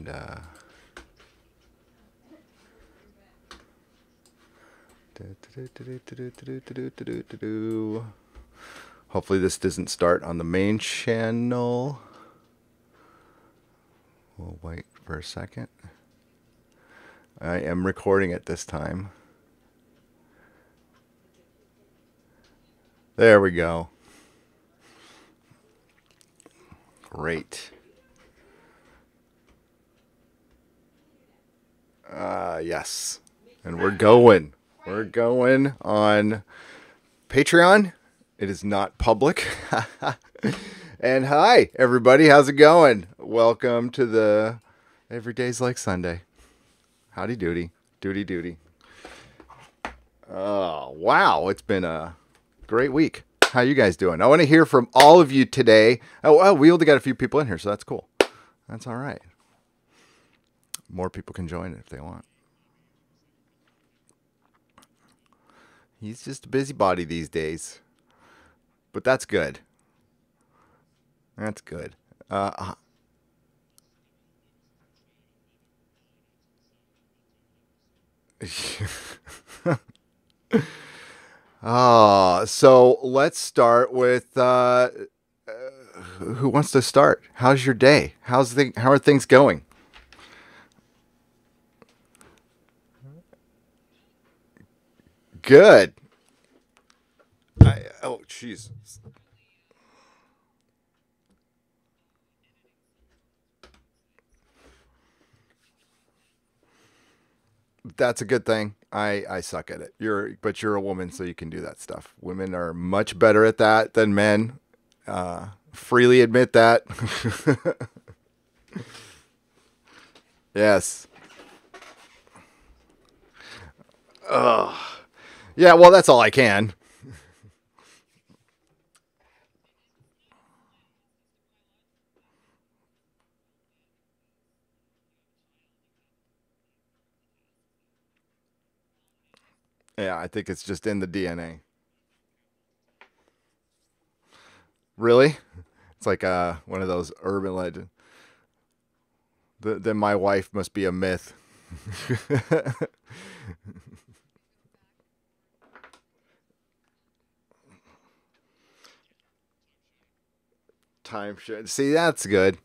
And hopefully this doesn't start on the main channel. We'll wait for a second. I am recording it this time. There we go. Great. Yes. And we're going. We're going on Patreon. It is not public. And hi, everybody. How's it going? Welcome to the Every Day's Like Sunday. Howdy doody. Doody doody. Oh, wow. It's been a great week. How you guys doing? I want to hear from all of you today. Oh, we only got a few people in here, so that's cool. That's all right. More people can join it if they want. He's just a busybody these days. But that's good. That's good. So let's start with who wants to start? How's your day? How are things going? Good. Oh, jeez. That's a good thing. I suck at it. But you're a woman, so you can do that stuff. Women are much better at that than men. Freely admit that. Yes. Yeah, well, that's all I can. Yeah, I think it's just in the DNA. Really? It's like one of those urban legends. Then my wife must be a myth. Time shift. See, that's good.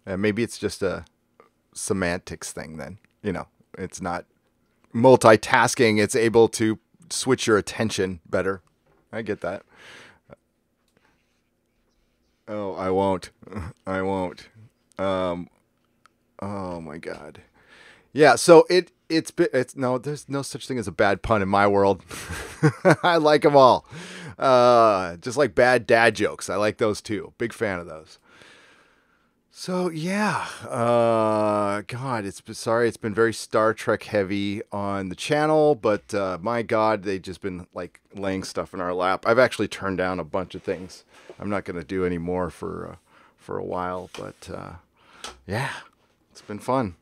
Maybe it's just a semantics thing then. It's not multitasking. It's able to switch your attention better. I get that. Oh, I won't. I won't. Um, oh my God. Yeah, so it's no, there's no such thing as a bad pun in my world. I like them all. Just like bad dad jokes. I like those too. Big fan of those. So yeah, God, it's been very Star Trek heavy on the channel, but my God, they've just been like laying stuff in our lap. I've actually turned down a bunch of things. I'm not going to do any more for a while, but yeah, it's been fun.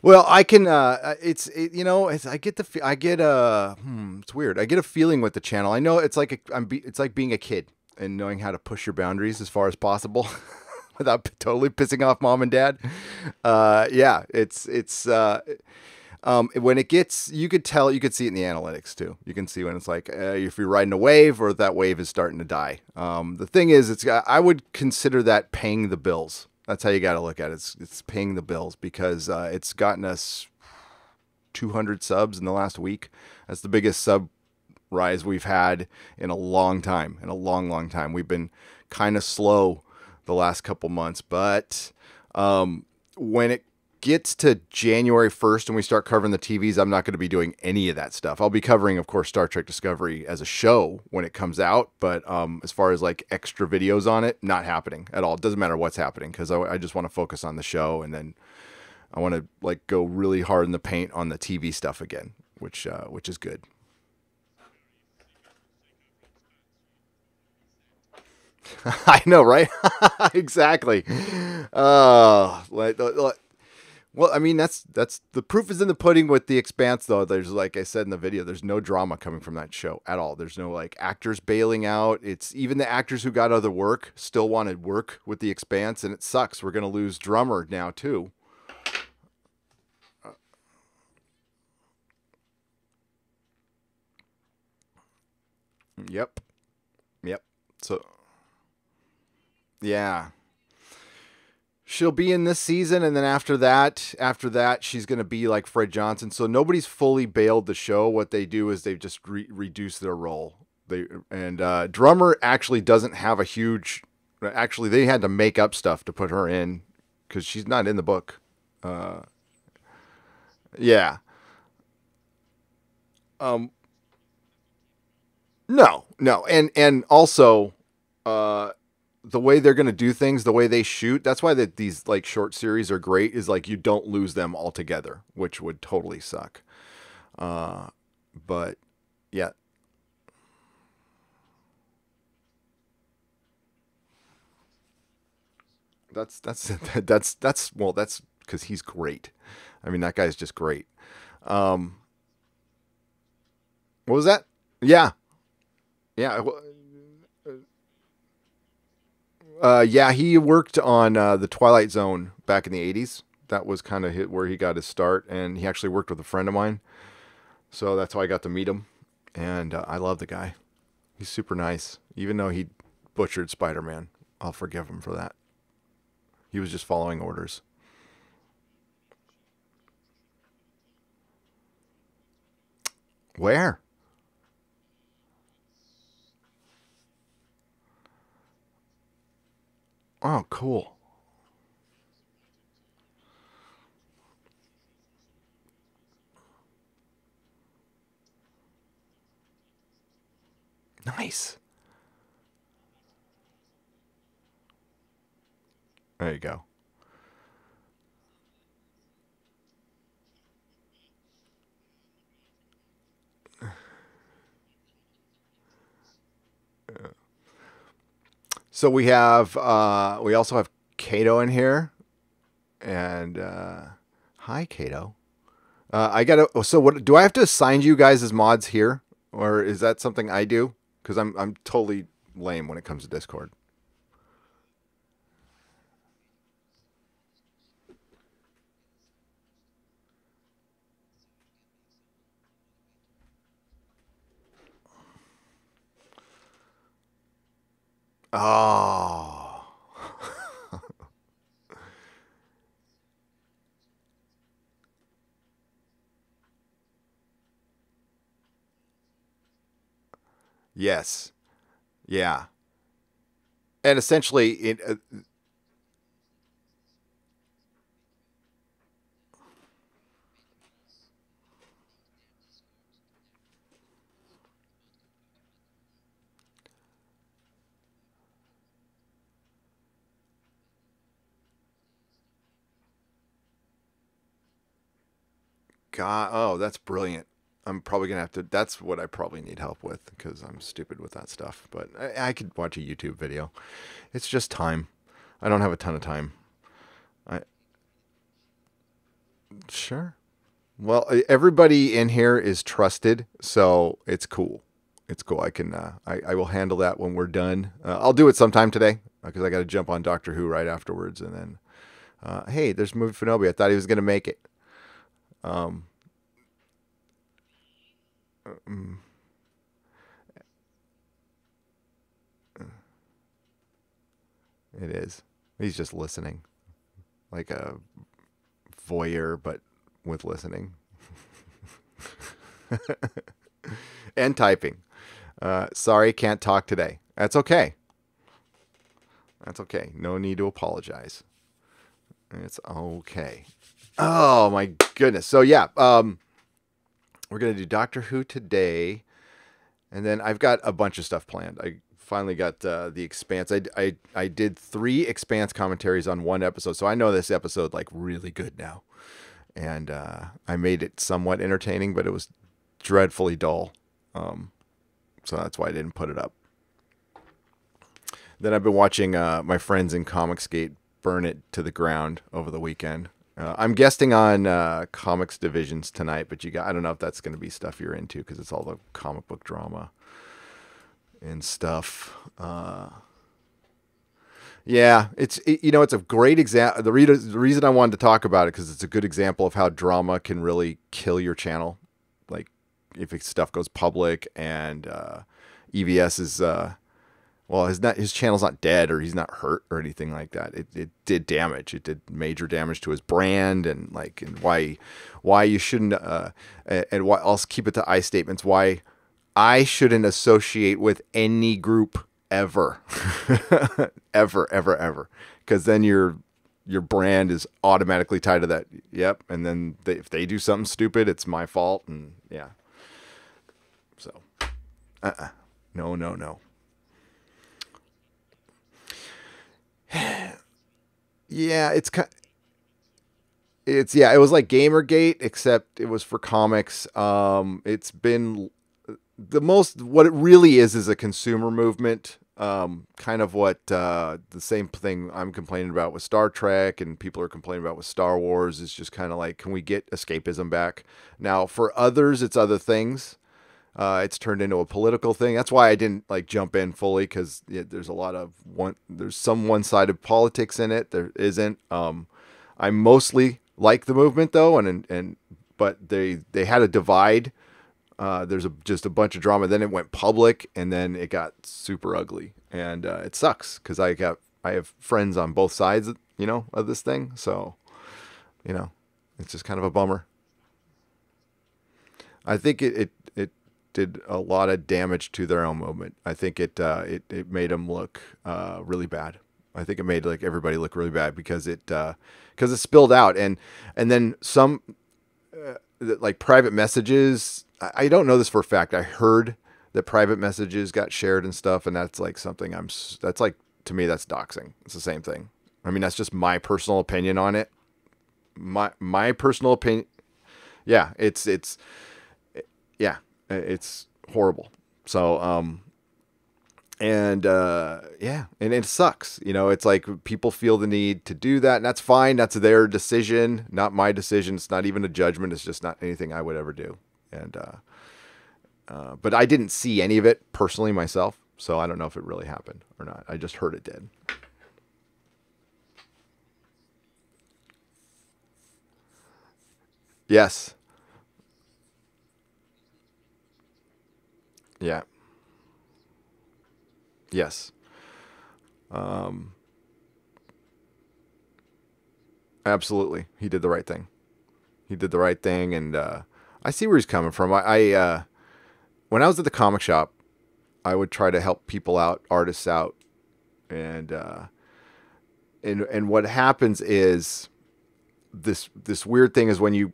Well, I can. It's weird. I get a feeling with the channel. I know it's like it's like being a kid and knowing how to push your boundaries as far as possible without totally pissing off mom and dad. Yeah, when it gets, you could see it in the analytics too. You can see when it's like if you're riding a wave or that wave is starting to die. The thing is, I would consider that paying the bills. That's how you got to look at it. It's paying the bills because it's gotten us 200 subs in the last week. That's the biggest sub rise we've had in a long time. In a long, long time. We've been kind of slow the last couple months, but when it gets to January 1st and we start covering the TVs, I'm not going to be doing any of that stuff. I'll be covering, of course, Star Trek Discovery as a show when it comes out, but as far as like extra videos on it, not happening at all. It doesn't matter what's happening because I just want to focus on the show, and then I want to like go really hard in the paint on the TV stuff again, which is good. I know, right? Exactly. Well, I mean, that's the proof is in the pudding with The Expanse, though. There's, like I said in the video, there's no drama coming from that show at all. There's no like actors bailing out. It's even the actors who got other work still wanted work with The Expanse, and it sucks. We're gonna lose drummer now too. Yep, yep. So yeah, she'll be in this season, and then after that, she's gonna be like Fred Johnson. So nobody's fully bailed the show. What they do is they've just reduced their role. Drummer actually doesn't have a huge. Actually, they had to make up stuff to put her in because she's not in the book. Uh, yeah. Um. No. No. And also, uh, the way they're gonna do things, the way they shoot. That's why these like short series are great. Is like you don't lose them altogether, which would totally suck. Uh, but yeah, that's that's because he's great. I mean, that guy's just great. Um, what was that? Yeah, yeah, yeah. He worked on the Twilight Zone back in the '80s. That was kind of where he got his start, and he actually worked with a friend of mine. So that's how I got to meet him, and I love the guy. He's super nice, even though he butchered Spider-Man. I'll forgive him for that. He was just following orders. Where? Oh, cool. Nice. There you go. So we also have Kato in here, and hi Kato. I gotta. So what do I have to assign you guys as mods here, or is that something I do? Because I'm totally lame when it comes to Discord. Oh, yes, yeah, and essentially it. God, oh, that's brilliant. I'm probably gonna have to. That's what I probably need help with because I'm stupid with that stuff. But I could watch a YouTube video. It's just time. I don't have a ton of time. I sure. Well, everybody in here is trusted, so it's cool. It's cool. I will handle that when we're done. I'll do it sometime today because I got to jump on Doctor Who right afterwards, and then hey, there's movie Finobi. I thought he was gonna make it. Um, mm, it is. He's just listening, like a voyeur, but with listening and typing. Sorry, can't talk today. That's okay. That's okay. No need to apologize. It's okay. Oh my goodness. So yeah, we're gonna do Doctor Who today, and then I've got a bunch of stuff planned. I finally got the Expanse. I did 3 Expanse commentaries on one episode, so I know this episode like really good now, and I made it somewhat entertaining, but it was dreadfully dull. Um, so that's why I didn't put it up. Then I've been watching my friends in Comicsgate burn it to the ground over the weekend. I'm guesting on comics divisions tonight, but I don't know if that's going to be stuff you're into because it's all the comic book drama and stuff. Yeah, it's a great example. The reason I wanted to talk about it because it's a good example of how drama can really kill your channel. Like if stuff goes public and EVS is well, his channel's not dead or he's not hurt or anything like that. It did damage. It did major damage to his brand and why you shouldn't and why I'll keep it to I statements. Why I shouldn't associate with any group ever, ever, because then your brand is automatically tied to that. Yep, and then if they do something stupid, it's my fault, and yeah. So, no. Yeah, it was like Gamergate, except it was for comics. It's been what it really is a consumer movement. Kind of what the same thing I'm complaining about with Star Trek and people are complaining about with Star Wars is just kind of like, can we get escapism back? Now, for others, it's other things. It's turned into a political thing. That's why I didn't jump in fully because there's a lot of there's some one-sided politics in it. There isn't. I mostly like the movement though, but they had a divide. There's just a bunch of drama. Then it went public, and then it got super ugly, and it sucks because I have friends on both sides, of this thing. So, it's just kind of a bummer. I think it did a lot of damage to their own movement. I think it made them look really bad. I think it made everybody look really bad because it spilled out, and then some private messages. I don't know this for a fact. I heard that private messages got shared and stuff, and that's something to me that's doxing. It's the same thing. I mean, that's just my personal opinion on it. My personal opinion. Yeah, it's horrible. So, and it sucks. It's like people feel the need to do that, and that's fine. That's their decision, not my decision. It's not even a judgment. It's just not anything I would ever do. And, but I didn't see any of it personally myself, so I don't know if it really happened or not. I just heard it did. Yes. Yeah. Yes. Um, Absolutely. He did the right thing. He did the right thing, and I see where he's coming from. When I was at the comic shop, I would try to help people out, artists out, and what happens is this weird thing is when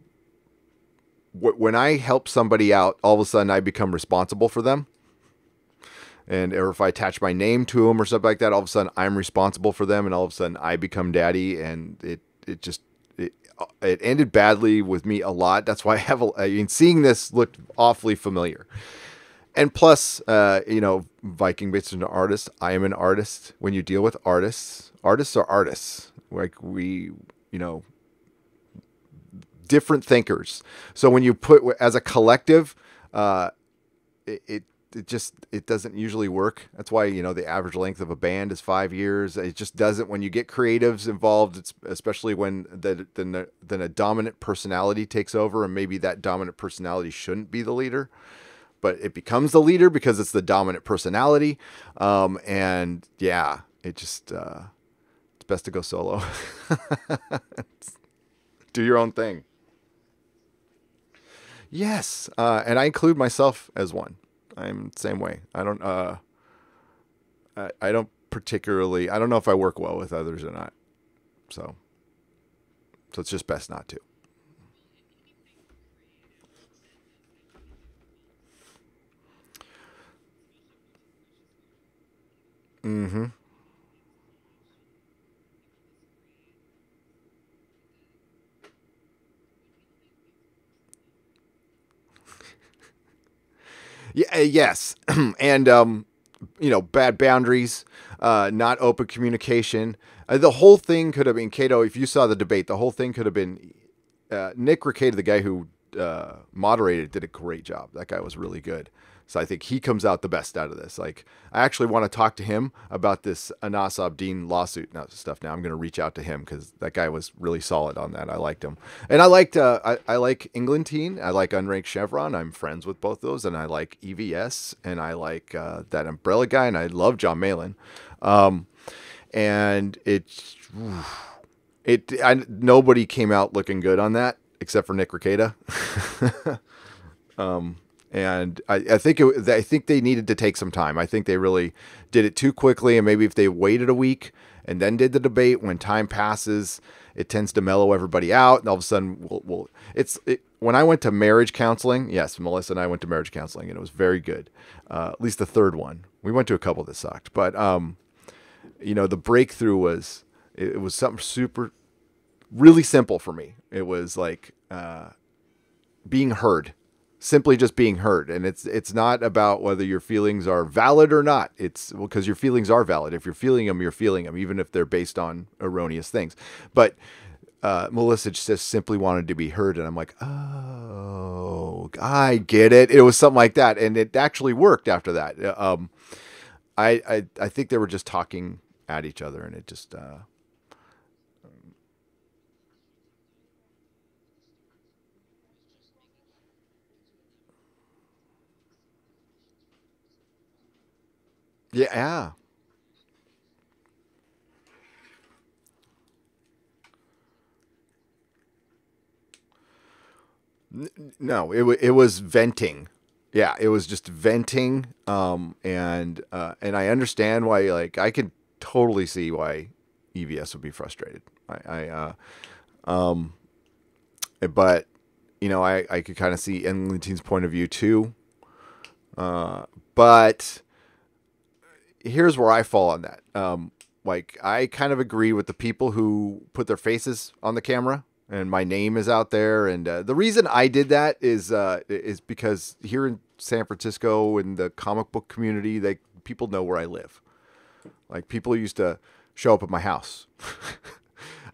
I help somebody out, all of a sudden I become responsible for them. Or if I attach my name to them or something like that, all of a sudden I'm responsible for them, and all of a sudden I become daddy, and it ended badly with me a lot. That's why seeing this looked awfully familiar. And plus, Viking based an artist. I am an artist. When you deal with artists are artists. Different thinkers. So when you put as a collective, it doesn't usually work. That's why, the average length of a band is 5 years. It just doesn't when you get creatives involved. It's especially when then a dominant personality takes over, and maybe that dominant personality shouldn't be the leader, but it becomes the leader because it's the dominant personality. And yeah, it's best to go solo. Do your own thing. Yes. And I include myself as one. I'm the same way. I don't particularly, I don't know if I work well with others or not. So it's just best not to. Mm-hmm. Yeah. Yes. And, bad boundaries, not open communication. The whole thing could have been Cato. If you saw the debate, the whole thing could have been Nick Rekieta, the guy who moderated, did a great job. That guy was really good. So I think he comes out the best out of this. Like, I actually want to talk to him about this Anas Abdeen lawsuit stuff. Now I'm going to reach out to him because that guy was really solid on that. I liked him, and I liked I like Englentine. I like Unranked Chevron. I'm friends with both those, and I like EVS, and I like that Umbrella guy, and I love John Malin. And nobody came out looking good on that except for Nick Rekieta. And I think they needed to take some time. I think they really did it too quickly, and maybe if they waited a week and then did the debate, when time passes, it tends to mellow everybody out, and all of a sudden, when I went to marriage counseling, yes, Melissa and I went to marriage counseling, and it was very good. At least the third one. We went to a couple that sucked, but the breakthrough was it was something really simple for me. It was like being heard. Simply just being heard. And it's not about whether your feelings are valid or not. It's because your feelings are valid. If you're feeling them, you're feeling them, even if they're based on erroneous things. But Melissa just simply wanted to be heard. And I'm like, oh, I get it. It was something like that. And it actually worked after that. I think they were just talking at each other, and it just, yeah. No, it was venting. Yeah, it was just venting. And I understand why. Like, I could totally see why EVS would be frustrated. Um, but I could kind of see Enlentine's point of view too. But here's where I fall on that. Like, I kind of agree with the people who put their faces on the camera and my name is out there. And the reason I did that is because here in San Francisco, in the comic book community, people know where I live. Like, people used to show up at my house.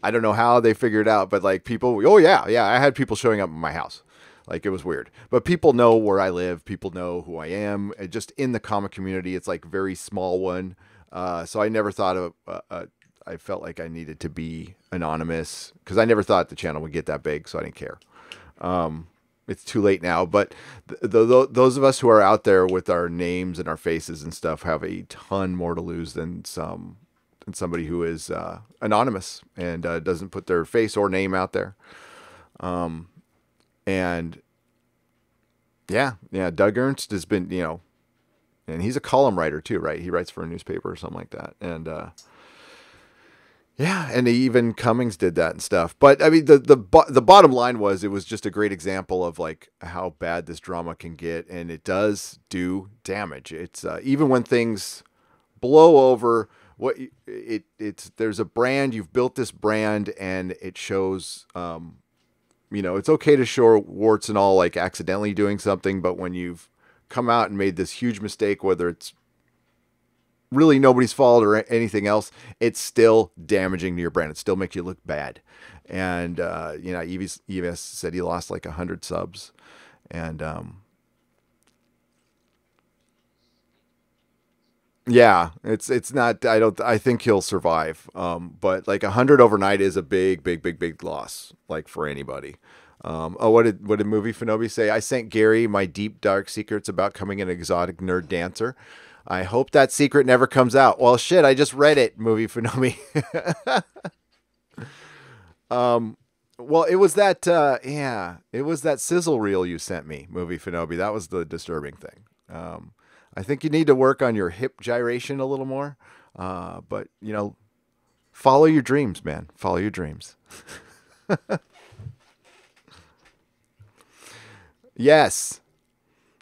I don't know how they figured it out, but like, people, oh yeah, I had people showing up at my house. Like, it was weird, but people know where I live. People know who I am. Just in the comic community, it's like very small one. So I never thought of, I felt like I needed to be anonymous because I never thought the channel would get that big. So I didn't care. It's too late now, but those of us who are out there with our names and our faces and stuff have a ton more to lose than somebody who is anonymous and doesn't put their face or name out there. And Doug Ernst has been, and he's a column writer too, right? He writes for a newspaper or something like that. And and even Cummings did that and stuff. But I mean, the bottom line was, it was just a great example of like how bad this drama can get, and it does do damage. It's even when things blow over. There's a brand, you've built this brand, and it shows. It's okay to show warts and all, like accidentally doing something, but when you've come out and made this huge mistake, whether it's really nobody's fault or anything else, it's still damaging to your brand. It still makes you look bad. And, EVS said he lost like 100 subs. And, yeah, it's not, I think he'll survive. But like 100 overnight is a big, big, big, big loss, like for anybody. What did Movie Finobi say? I sent Gary my deep, dark secrets about coming an exotic nerd dancer. I hope that secret never comes out. Well, shit, I just read it, Movie Finobi. Well, it was that, it was that sizzle reel you sent me, Movie Finobi. That was the disturbing thing. I think you need to work on your hip gyration a little more. But, follow your dreams, man. Follow your dreams. Yes.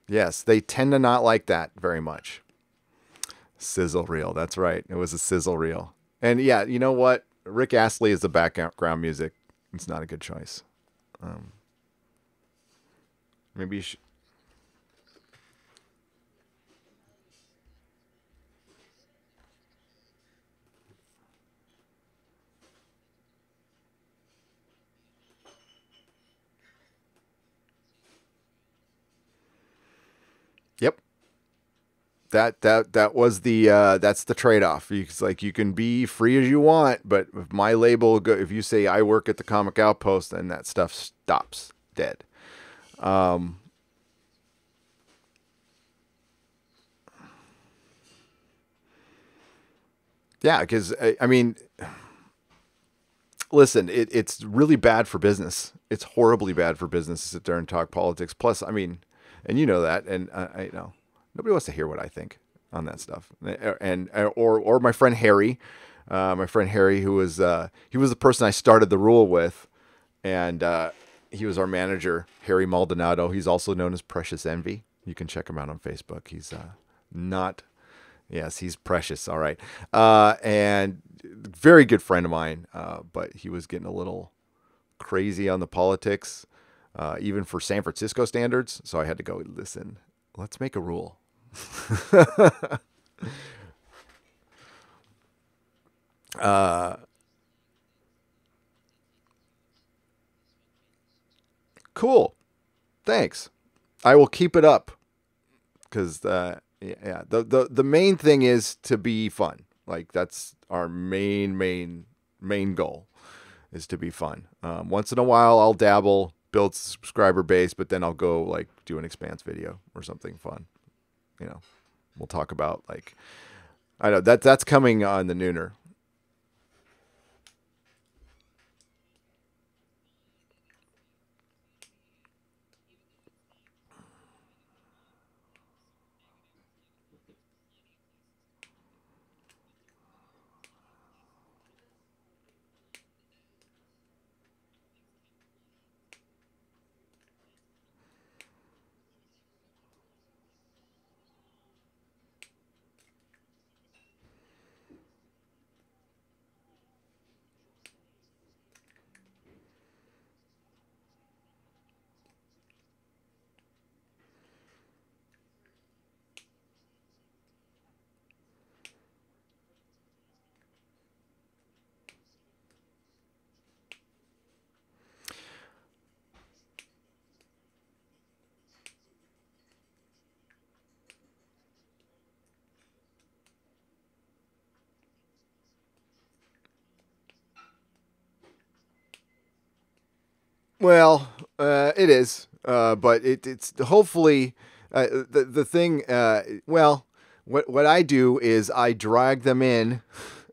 Yes, they tend to not like that very much. Sizzle reel. That's right. It was a sizzle reel. And yeah, you know what? Rick Astley is the background music. It's not a good choice. Maybe you should. Yep. That was the that's the trade-off. It's like you can be free as you want, but if my label if you say I work at the Comic Outpost, then that stuff stops dead. Um, yeah, because I mean, listen, it's really bad for business. It's horribly bad for business to sit there and talk politics. Plus, I mean, and you know that, and I know nobody wants to hear what I think on that stuff. And or my friend Harry, who was he was the person I started the rule with, and he was our manager, Harry Maldonado. He's also known as Precious Envy. You can check him out on Facebook. He's not Yes, he's precious. All right. And very good friend of mine, but he was getting a little crazy on the politics, even for San Francisco standards. So I had to go, listen, let's make a rule. uh, cool. Thanks. I will keep it up because yeah, the main thing is to be fun. Like that's our main goal is to be fun. Once in a while, I'll dabble, build subscriber base, but then I'll go like do an expanse video or something fun. You know, we'll talk about like I know that's coming on the Nooner. Well, it is, but it's hopefully the thing. Well, what I do is I drag them in,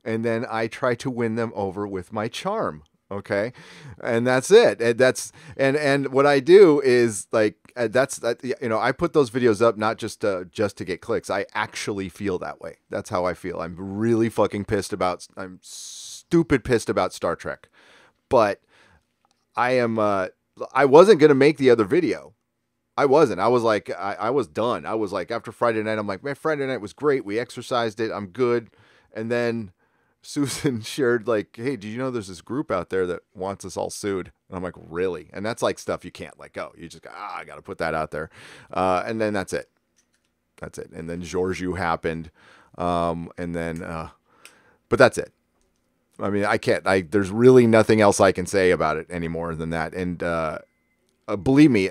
and then I try to win them over with my charm. Okay, and that's it. And and what I do is like that's that. You know, I put those videos up not just to get clicks. I actually feel that way. That's how I feel. I'm really fucking pissed about. I'm stupid pissed about Star Trek, but I am I wasn't gonna make the other video. I wasn't. I was like I was done. I was like after Friday night, I'm like, man, Friday night was great. We exercised it. I'm good. And then Susan shared like, hey, do you know there's this group out there that wants us all sued? And I'm like, really? And that's like stuff you can't let go. You just go, I gotta put that out there. And then that's it. That's it. And then Georgiou happened. And then but that's it. I mean, I can't. There's really nothing else I can say about it anymore than that. And believe me,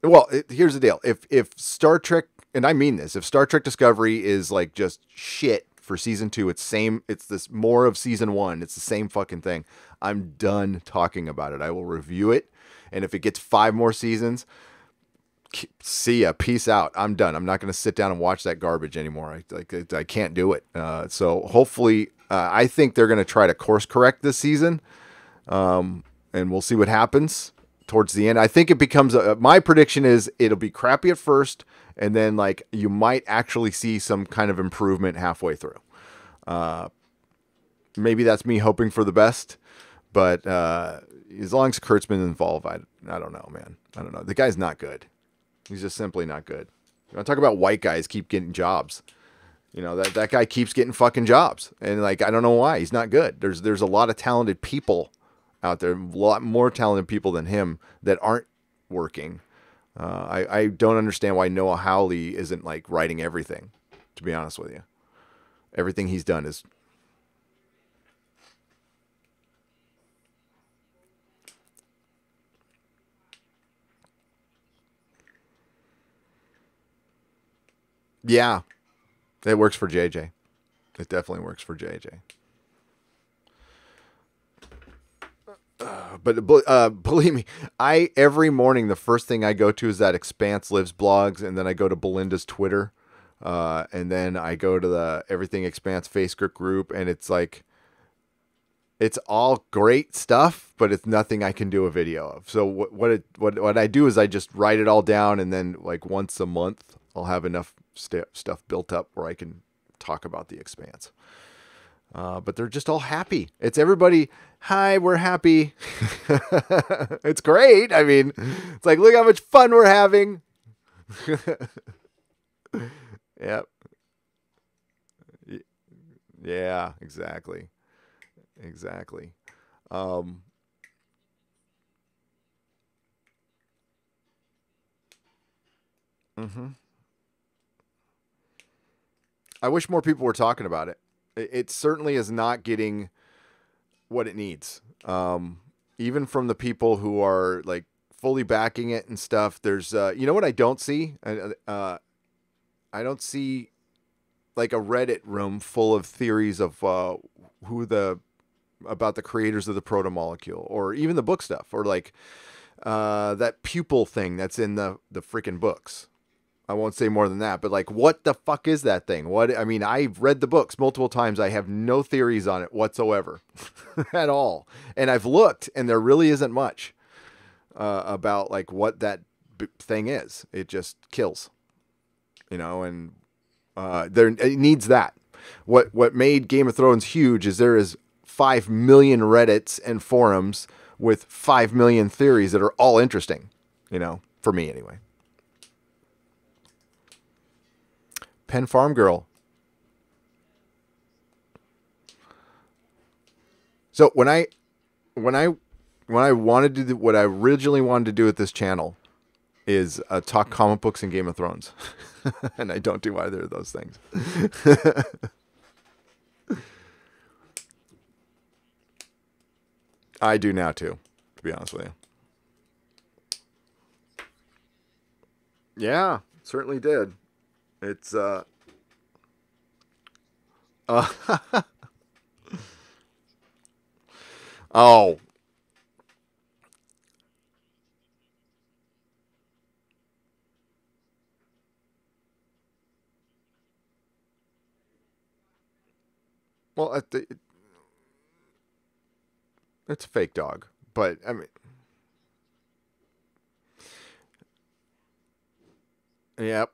well, here's the deal: if Star Trek, and I mean this, if Star Trek Discovery is like just shit for season two, it's same. It's this more of season one. It's the same fucking thing. I'm done talking about it. I will review it, and if it gets 5 more seasons, see ya, peace out. I'm done. I'm not going to sit down and watch that garbage anymore. I can't do it. So hopefully, I think they're going to try to course correct this season, and we'll see what happens towards the end. I think it becomes my prediction is it'll be crappy at first, and then like you might actually see some kind of improvement halfway through. Maybe that's me hoping for the best, but as long as Kurtzman's involved, I don't know, man. I don't know. The guy's not good. He's just simply not good. You want to talk about white guys keep getting jobs. You know, that guy keeps getting fucking jobs. And like, I don't know why. He's not good. There's a lot of talented people out there, a lot more talented people than him that aren't working. I don't understand why Noah Hawley isn't like writing everything, to be honest with you. Everything he's done is Yeah, it works for JJ. It definitely works for JJ. But believe me, I every morning the first thing I go to is that Expanse Lives blogs, and then I go to Belinda's Twitter, and then I go to the Everything Expanse Facebook group, and it's like it's all great stuff, but it's nothing I can do a video of. So what I do is I just write it all down, and then like once a month I'll have enough stuff built up where I can talk about the Expanse. But they're just all happy. It's everybody. Hi, we're happy. It's great. I mean, it's like, look how much fun we're having. Yep. Yeah, exactly. Exactly. Um, mhm. I wish more people were talking about it. It certainly is not getting what it needs. Even from the people who are like fully backing it and stuff. There's, you know what I don't see? I don't see like a Reddit room full of theories of who the about the creators of the proto molecule, or even the book stuff, or like that pupil thing that's in the freaking books. I won't say more than that, but like, what the fuck is that thing? What, I mean, I've read the books multiple times. I have no theories on it whatsoever at all. And I've looked, and there really isn't much about like what that thing is. It just kills, you know, and there it needs that. What made Game of Thrones huge is there is 5 million Reddits and forums with 5 million theories that are all interesting, you know, for me anyway. Pen Farm Girl. So when I when I wanted to do what I originally wanted to do with this channel is talk comic books and Game of Thrones, and I don't do either of those things. I do now too, to be honest with you. Yeah, certainly did. It's uh oh, well, it's a fake dog, but I mean, yep.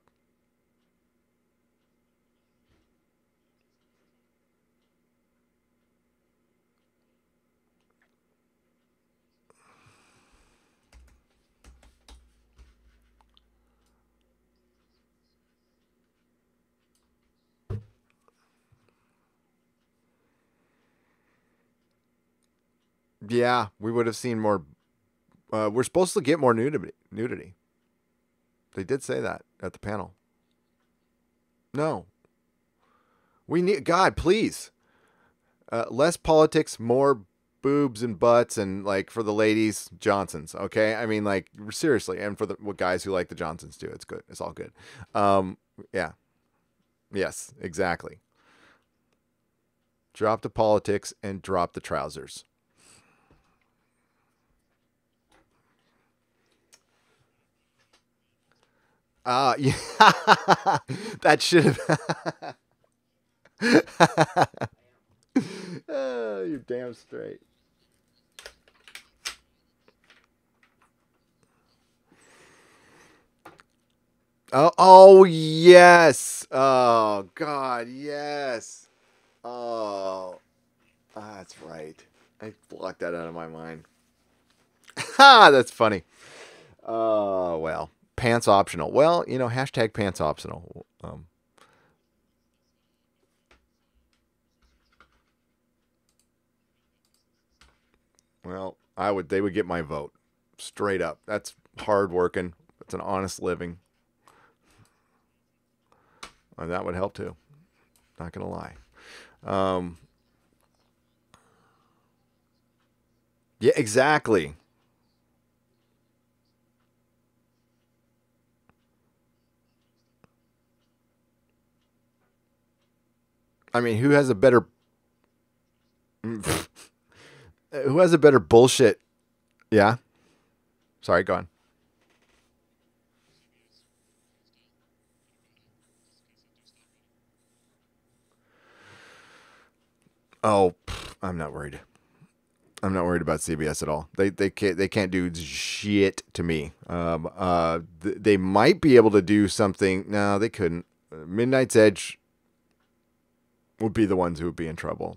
Yeah, we would have seen more. We're supposed to get more nudity. Nudity. They did say that at the panel. No, we need God, please. Less politics, more boobs and butts, and like for the ladies, Johnsons. Okay, I mean, like seriously, and for the guys who like the Johnsons too, it's good. It's all good. Yeah. Yes. Exactly. Drop the politics and drop the trousers. Yeah. That should have. Oh, you're damn straight. Oh, yes. Oh, God, yes. Oh, that's right. I blocked that out of my mind. Ha, that's funny. Oh, well. Pants optional. Well, you know, hashtag pants optional. Well, they would get my vote straight up. That's hard working. It's an honest living. And that would help too. Not going to lie. Um, yeah, exactly. I mean, who has a better bullshit? Yeah. Sorry, go on. Oh, I'm not worried. I'm not worried about CBS at all. They can't do shit to me. They might be able to do something. No, they couldn't. Midnight's Edge would be the ones who would be in trouble.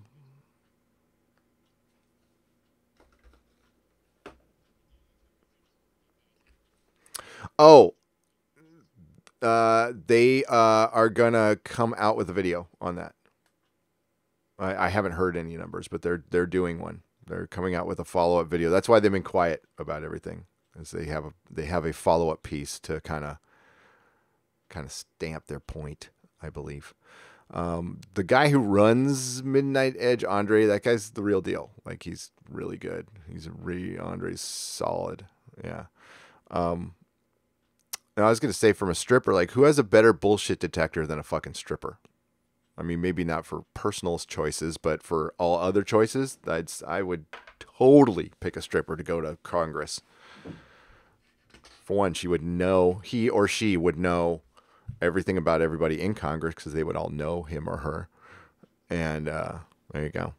Oh, they are gonna come out with a video on that. I haven't heard any numbers, but they're doing one. They're coming out with a follow up video. That's why they've been quiet about everything, is they have a follow up piece to kind of stamp their point, I believe. The guy who runs Midnight Edge, Andre, that guy's the real deal. Like, he's really good. Andre's solid. Yeah. Um, and I was gonna say, from a stripper, like, who has a better bullshit detector than a fucking stripper? I mean, maybe not for personal choices, but for all other choices, I would totally pick a stripper to go to Congress. For one, he or she would know everything about everybody in Congress because they would all know him or her. And there you go.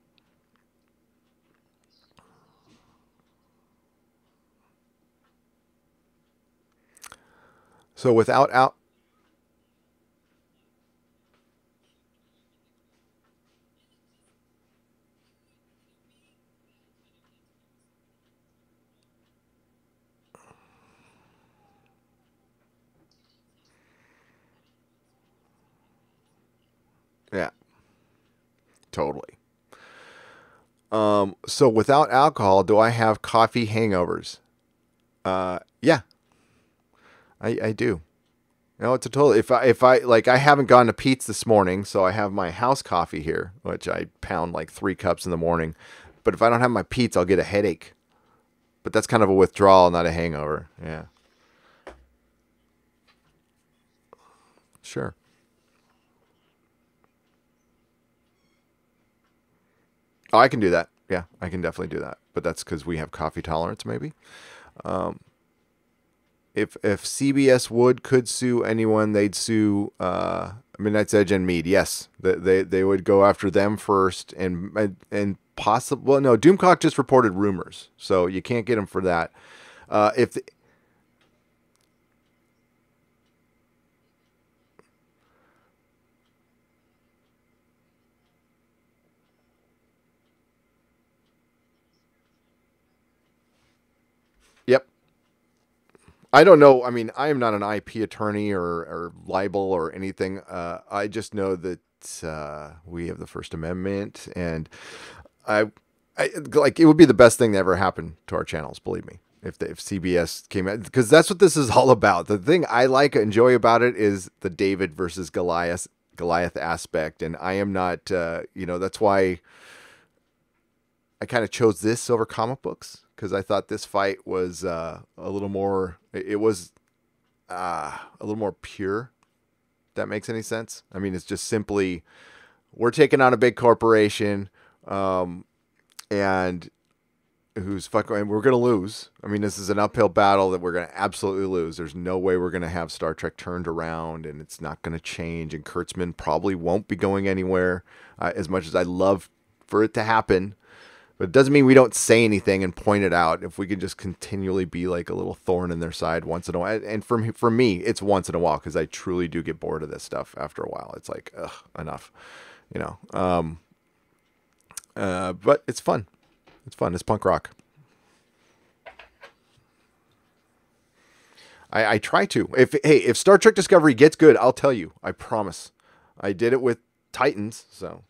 So without out, yeah, totally. So without alcohol, do I have coffee hangovers? Yeah, I do. No, it's a total. If I like, I haven't gone to Pete's this morning, so I have my house coffee here, which I pound like 3 cups in the morning. But if I don't have my Pete's, I'll get a headache. But that's kind of a withdrawal, not a hangover. Yeah, sure. Oh, I can do that. Yeah, I can definitely do that. But that's because we have coffee tolerance, maybe. Um, if CBS could sue anyone, they'd sue Midnight's Edge and Mead. Yes, they would go after them first, and possible. Well, no, Doomcock just reported rumors, so you can't get him for that. If the, Yep, I don't know. I mean, I am not an IP attorney or libel or anything. I just know that we have the First Amendment, and I, I like, it would be the best thing that ever happened to our channels. Believe me, if CBS came out, because that's what this is all about. The thing I enjoy about it is the David versus Goliath aspect, and I am not. That's why I kind of chose this over comic books, because I thought this fight was a little more. It was a little more pure. If that makes any sense. I mean, it's just simply, we're taking on a big corporation, and who's fucking, and we're gonna lose. I mean, this is an uphill battle that we're gonna absolutely lose. There's no way we're gonna have Star Trek turned around, and it's not gonna change. And Kurtzman probably won't be going anywhere. As much as I love for it to happen, but it doesn't mean we don't say anything and point it out. If we can just continually be like a little thorn in their side once in a while. And for me, it's once in a while, because I truly do get bored of this stuff after a while. It's like, ugh, enough, you know. But it's fun. It's fun. It's punk rock. I try to. If Star Trek Discovery gets good, I'll tell you. I promise. I did it with Titans, so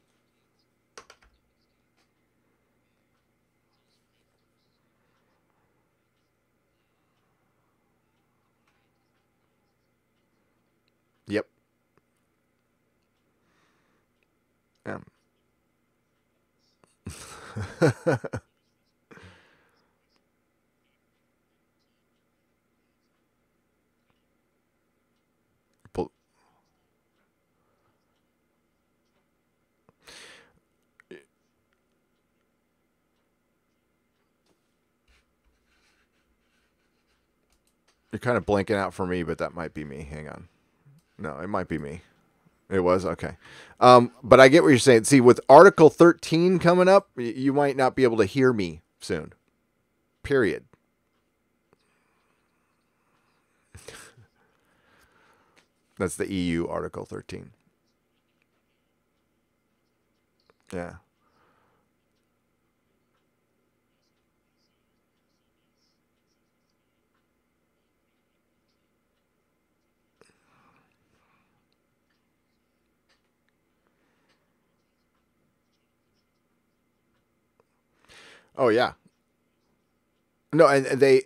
yep. Um, You're kind of blanking out for me, but that might be me. Hang on. No, it might be me. It was? Okay. But I get what you're saying. See, with Article 13 coming up, you might not be able to hear me soon. Period. That's the EU Article 13. Yeah. Oh, yeah. No, and they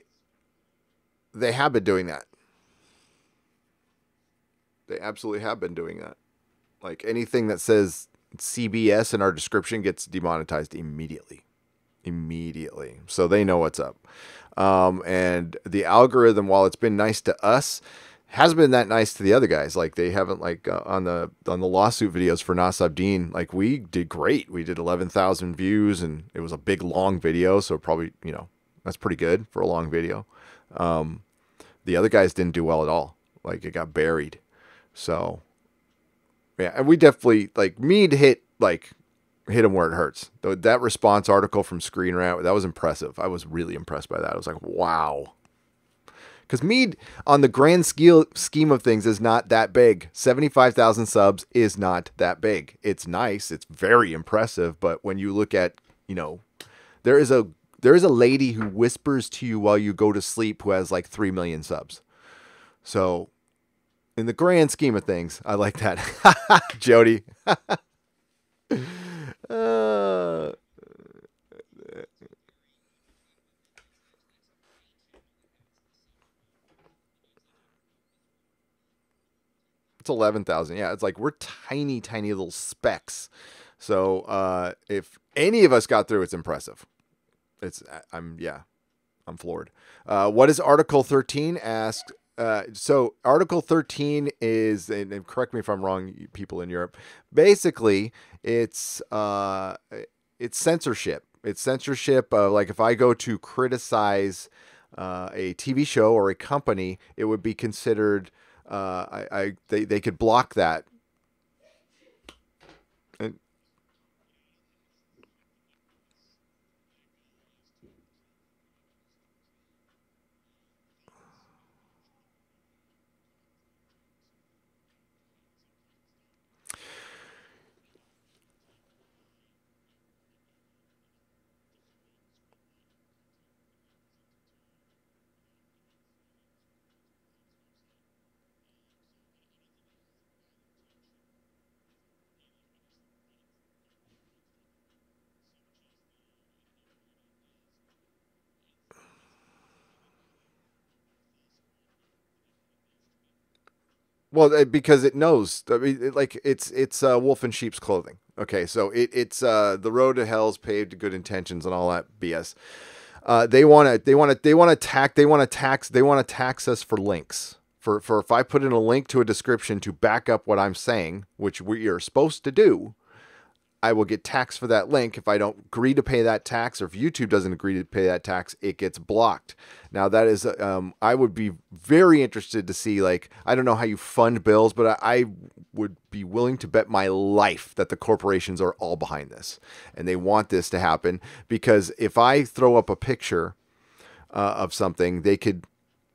have been doing that. They absolutely have been doing that. Like anything that says CBS in our description gets demonetized immediately. Immediately. So they know what's up. And the algorithm, while it's been nice to us, hasn't been that nice to the other guys. Like they haven't on the lawsuit videos for Nasabdeen, like we did great. We did 11,000 views and it was a big long video. So probably, that's pretty good for a long video. The other guys didn't do well at all. Like it got buried. So yeah, and we definitely Mead hit him where it hurts. That response article from Screen Rant, that was impressive. I was really impressed by that. I was like, wow. Because Mead, on the grand scheme of things, is not that big. 75,000 subs is not that big. It's nice. It's very impressive. But when you look at, there is a lady who whispers to you while you go to sleep who has 3 million subs. So in the grand scheme of things, I like that. Jody. It's 11,000. Yeah, it's we're tiny, tiny little specks. So if any of us got through, it's impressive. I'm floored. What is Article 13? Asked. So Article 13 is, and correct me if I'm wrong, people in Europe. Basically, it's censorship. It's censorship. If I go to criticize a TV show or a company, it would be considered. They could block that. And, well, because it knows. I mean, it's wolf in sheep's clothing. Okay, so it's the road to hell's paved to good intentions and all that BS. They want to tax us for links. For if I put in a link to a description to back up what I'm saying, which we are supposed to do, I will get taxed for that link. If I don't agree to pay that tax, or if YouTube doesn't agree to pay that tax, it gets blocked. Now that is, I would be very interested to see, I don't know how you fund bills, but I would be willing to bet my life that the corporations are all behind this. And they want this to happen because if I throw up a picture of something, they could,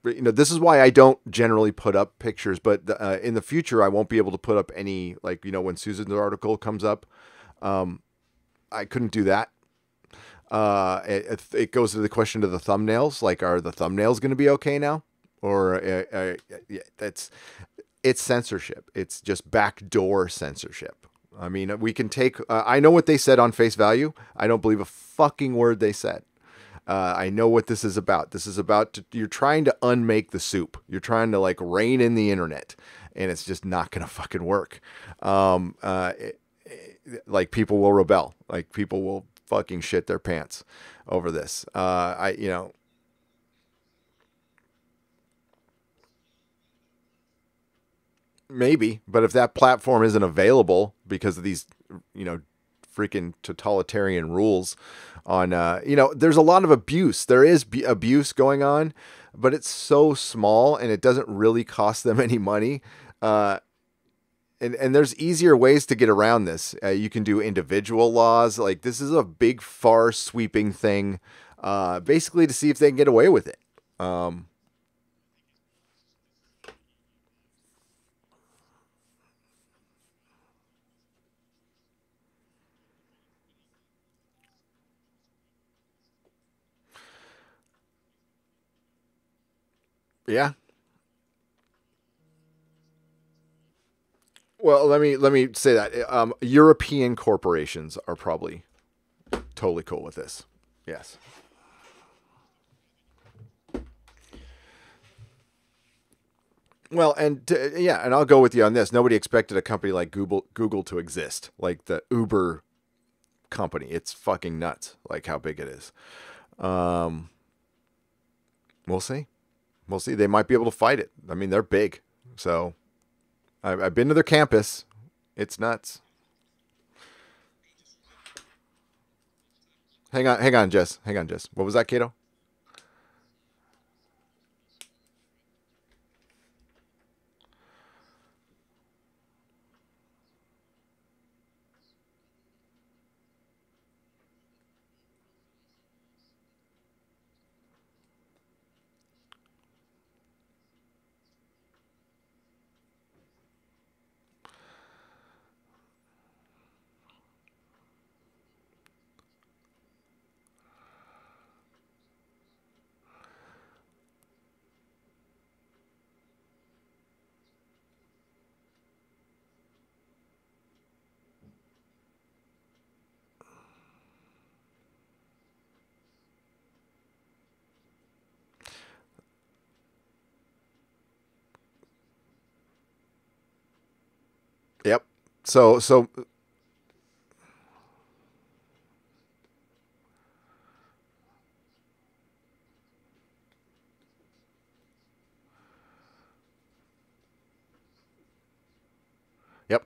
this is why I don't generally put up pictures, but in the future, I won't be able to put up any, when Susan's article comes up, I couldn't do that. It goes to the question of the thumbnails. Are the thumbnails going to be okay now? Or it's censorship. It's just backdoor censorship. I mean, we can take. I know what they said on face value. I don't believe a fucking word they said. I know what this is about. This is about you're trying to unmake the soup. You're trying to rein in the internet, and it's just not going to fucking work. People will rebel. People will fucking shit their pants over this. Maybe, but if that platform isn't available because of these, freaking totalitarian rules on, there's a lot of abuse. There is abuse going on. but it's so small and it doesn't really cost them any money. Uh, and there's easier ways to get around this. You can do individual laws. Like this is a big, far sweeping thing, basically to see if they can get away with it. Um, yeah. Well, let me say that European corporations are probably totally cool with this. Yes. Well, yeah, and I'll go with you on this. Nobody expected a company like Google to exist, like the Uber company. It's fucking nuts, like how big it is. Um, we'll see. We'll see. They might be able to fight it. I mean, they're big. So I've been to their campus. It's nuts. Hang on, Jess. Hang on, Jess. What was that, Kato? Yep. So yep.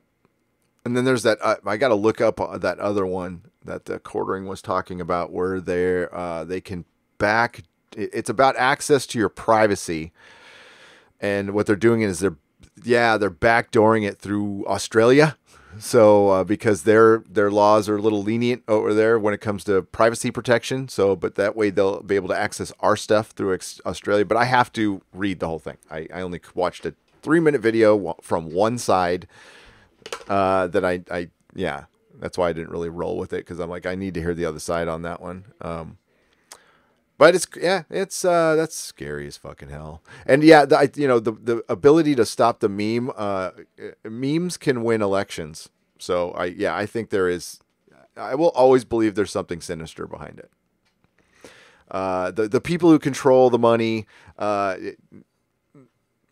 And then there's that. I got to look up that other one that the quartering was talking about, where they can back. It's about access to your privacy, and what they're doing is they're backdooring it through Australia. So because their laws are a little lenient over there when it comes to privacy protection. So, but that way they'll be able to access our stuff through Australia. But I have to read the whole thing. I only watched a 3-minute video from one side that I yeah, that's why I didn't really roll with it, because I'm like, I need to hear the other side on that one. But it's that's scary as fucking hell. And yeah, the ability to stop the memes can win elections. So I think there is. I will always believe there's something sinister behind it. The people who control the money,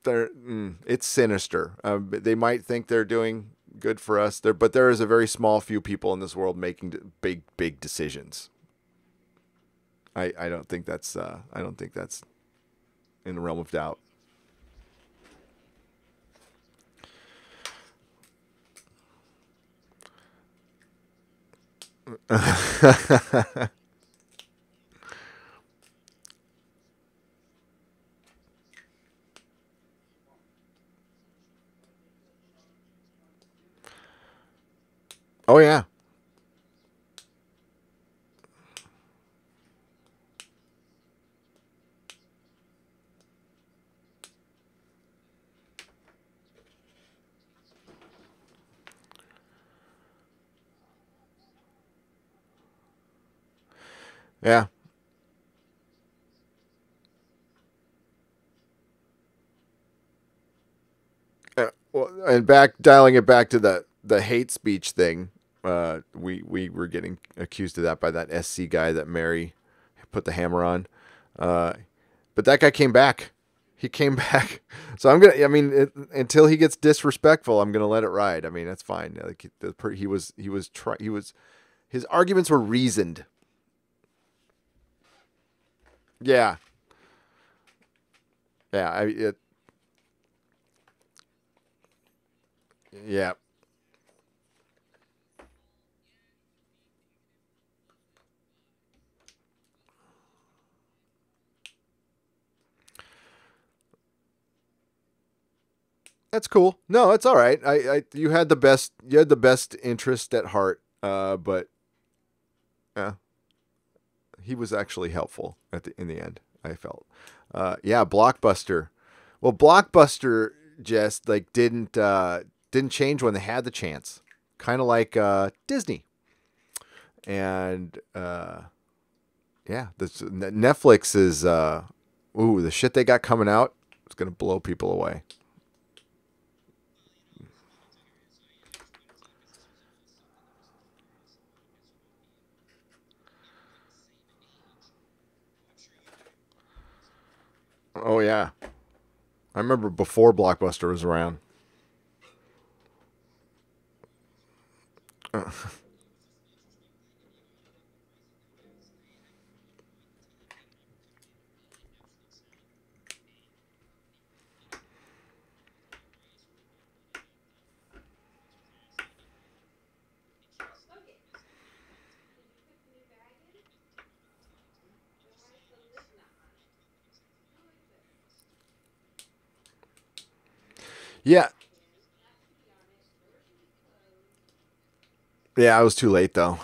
it's sinister. They might think they're doing good for us there, but there is a very small few people in this world making big decisions. I don't think that's in the realm of doubt. Oh yeah. Yeah. Well, and back dialing it back to the hate speech thing. We were getting accused of that by that SC guy that Mary put the hammer on. Uh, but that guy came back. He came back. So I'm gonna. I mean, until he gets disrespectful, I'm gonna let it ride. I mean, that's fine. Like he was his arguments were reasoned. Yeah, yeah. Yeah. That's cool. No, it's all right. You had the best interest at heart. But yeah, he was actually helpful in the end. I felt. Yeah, Blockbuster. Well, Blockbuster just like didn't change when they had the chance. Kind of like Disney. And yeah, this Netflix is ooh, the shit they got coming out is gonna blow people away. Oh yeah, I remember before Blockbuster was around. Yeah, yeah, I was too late though.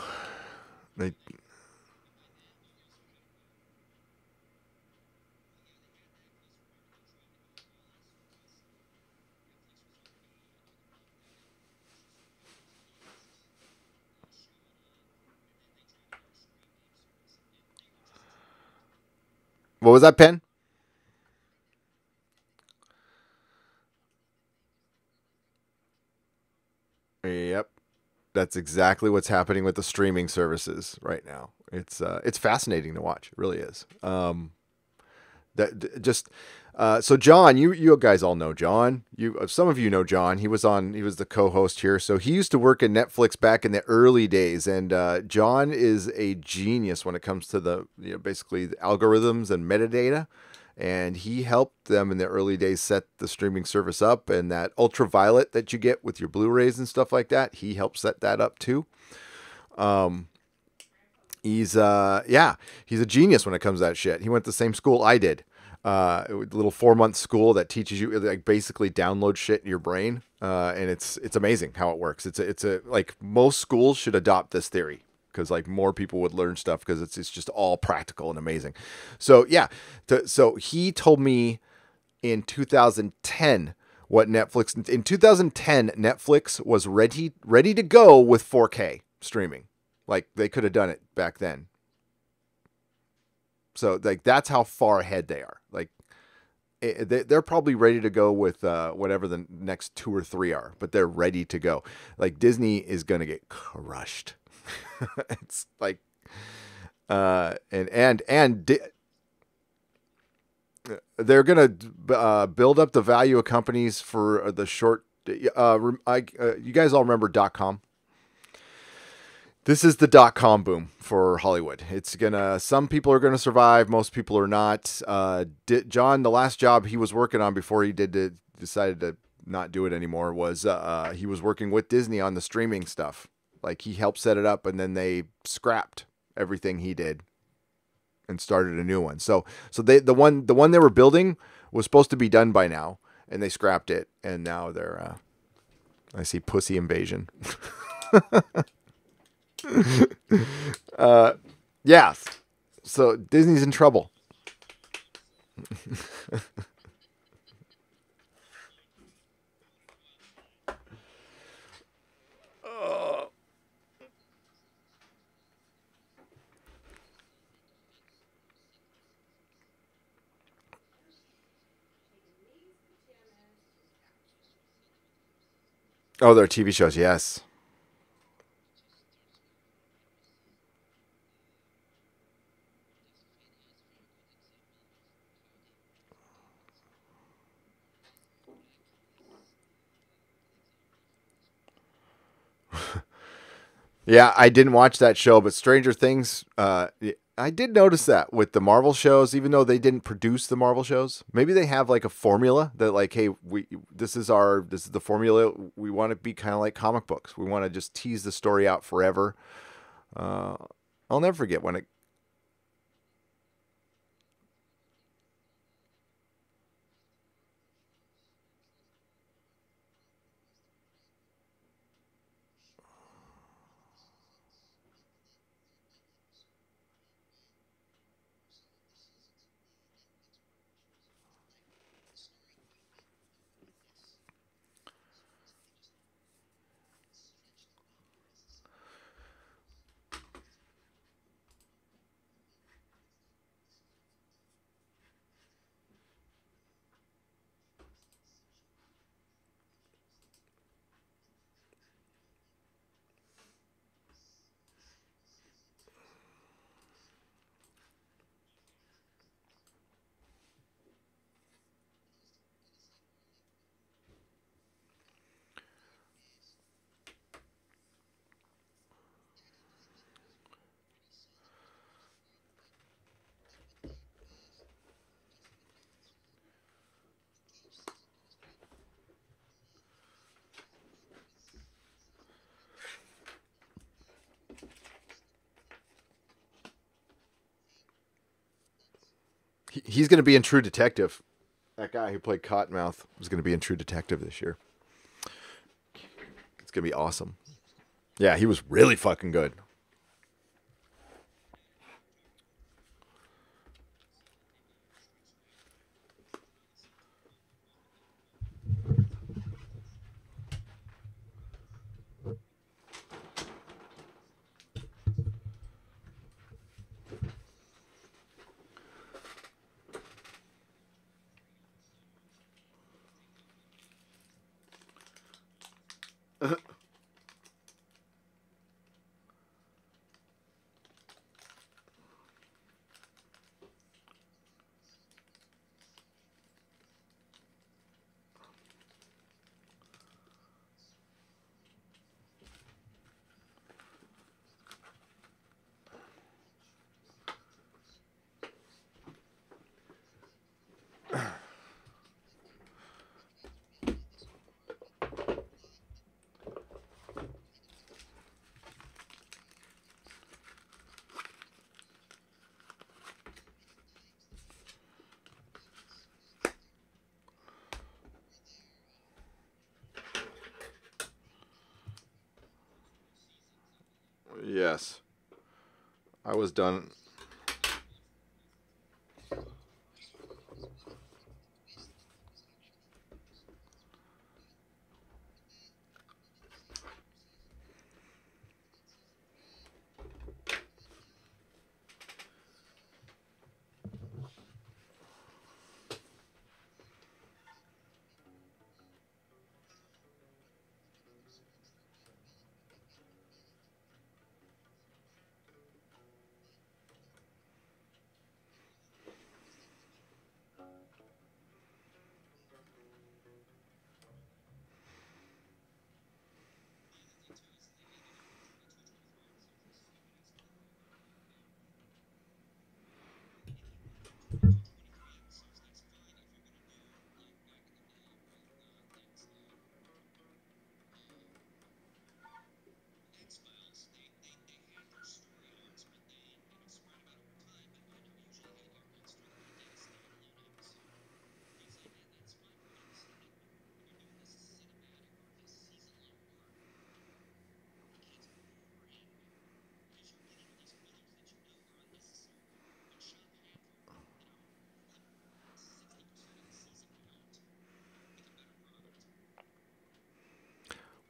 They, what was that pen? Yep, that's exactly what's happening with the streaming services right now. It's fascinating to watch. It really is. That just so John, you guys all know John. You some of you know John. He was the co-host here. So he used to work at Netflix back in the early days, and John is a genius when it comes to the basically the algorithms and metadata. And he helped them in the early days set the streaming service up, and that ultraviolet that you get with your Blu-rays and stuff like that. He helped set that up too. Um, He's yeah, he's a genius when it comes to that shit. He went to the same school I did. A little 4 month school that teaches you like basically download shit in your brain. And it's amazing how it works. It's a like most schools should adopt this theory because like more people would learn stuff because it's just all practical and amazing. So yeah, so he told me in 2010 what Netflix in 2010 Netflix was ready to go with 4K streaming. Like they could have done it back then. So like that's how far ahead they are. Like they're probably ready to go with whatever the next two or three are, but they're ready to go. Like Disney is gonna get crushed. It's like they're gonna build up the value of companies for the short. You guys all remember .com? This is the .com boom for Hollywood. It's gonna. Some people are gonna survive. Most people are not. John, the last job he was working on before he decided to not do it anymore was he was working with Disney on the streaming stuff. Like he helped set it up, and then they scrapped everything he did and started a new one. So the one they were building was supposed to be done by now, and they scrapped it, and now they're. I see Pussy Invasion. Yeah. So Disney's in trouble. Oh, they're TV shows. Yes. Yeah, I didn't watch that show, but Stranger Things. I did notice that with the Marvel shows, even though they didn't produce the Marvel shows, maybe they have like a formula that, like, hey, this is the formula. We want to be kind of like comic books. We want to just tease the story out forever. Uh, I'll never forget when it. He's going to be in True Detective. That guy who played Cottonmouth is going to be in True Detective this year. It's going to be awesome. Yeah, he was really fucking good. Yes. I was done.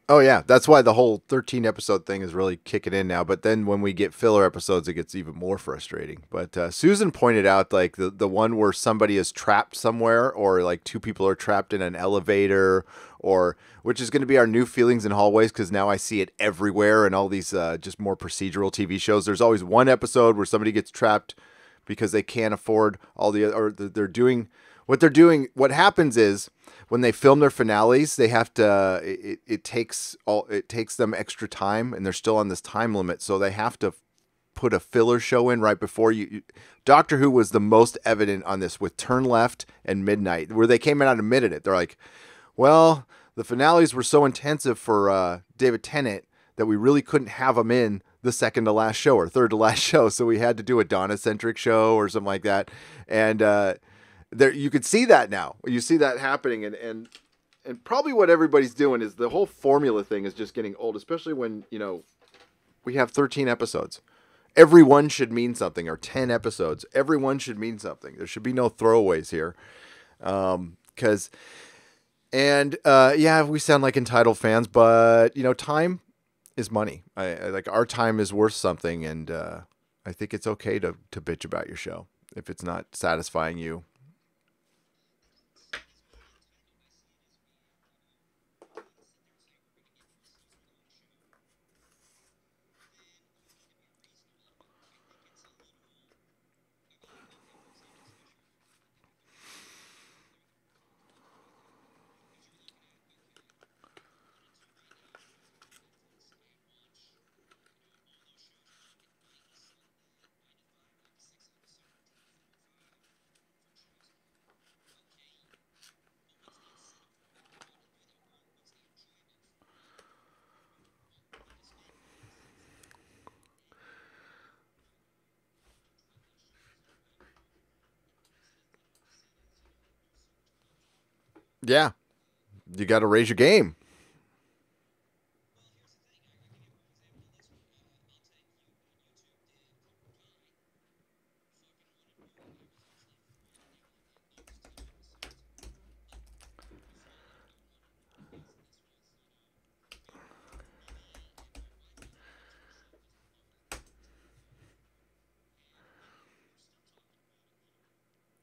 Oh yeah, that's why the whole 13 episode thing is really kicking in now. But then when we get filler episodes, it gets even more frustrating. But Susan pointed out like the one where somebody is trapped somewhere, or like two people are trapped in an elevator, or which is going to be our new feelings in hallways because now I see it everywhere in all these just more procedural TV shows. There's always one episode where somebody gets trapped because they can't afford all the or they're doing what they're doing. What happens is when they film their finales, they have to. It takes them extra time, and they're still on this time limit, so they have to put a filler show in right before Doctor Who was the most evident on this with Turn Left and Midnight, where they came out and admitted it. They're like, well, the finales were so intensive for David Tennant that we really couldn't have him in the second to last show or third to last show, so we had to do a Donna-centric show or something like that. And there, you could see that now. You see that happening, and probably what everybody's doing is the whole formula thing is just getting old, especially when we have 13 episodes. Every one should mean something, or 10 episodes. Every one should mean something. There should be no throwaways here, because. Yeah, we sound like entitled fans, but time is money. I like our time is worth something, and I think it's okay to bitch about your show if it's not satisfying you. Yeah, you got to raise your game.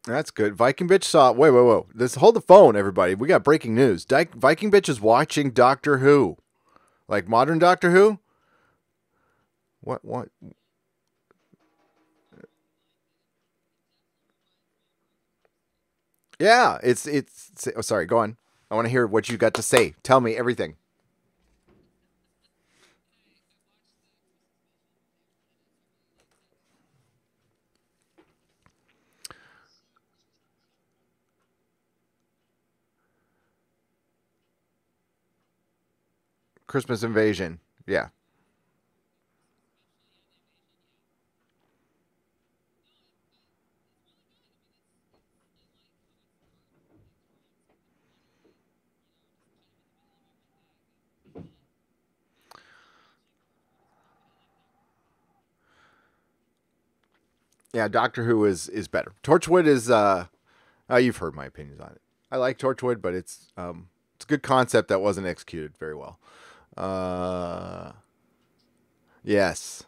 That's good. Viking bitch saw. Wait, wait, wait. This hold the phone, everybody. We got breaking news. Viking bitch is watching Doctor Who, like modern Doctor Who. What? What? Yeah, it's. Oh, sorry. Go on. I want to hear what you got to say. Tell me everything. Christmas Invasion. Yeah. Yeah, Doctor Who is better. Torchwood is you've heard my opinions on it. I like Torchwood, but it's a good concept that wasn't executed very well. Uh yes.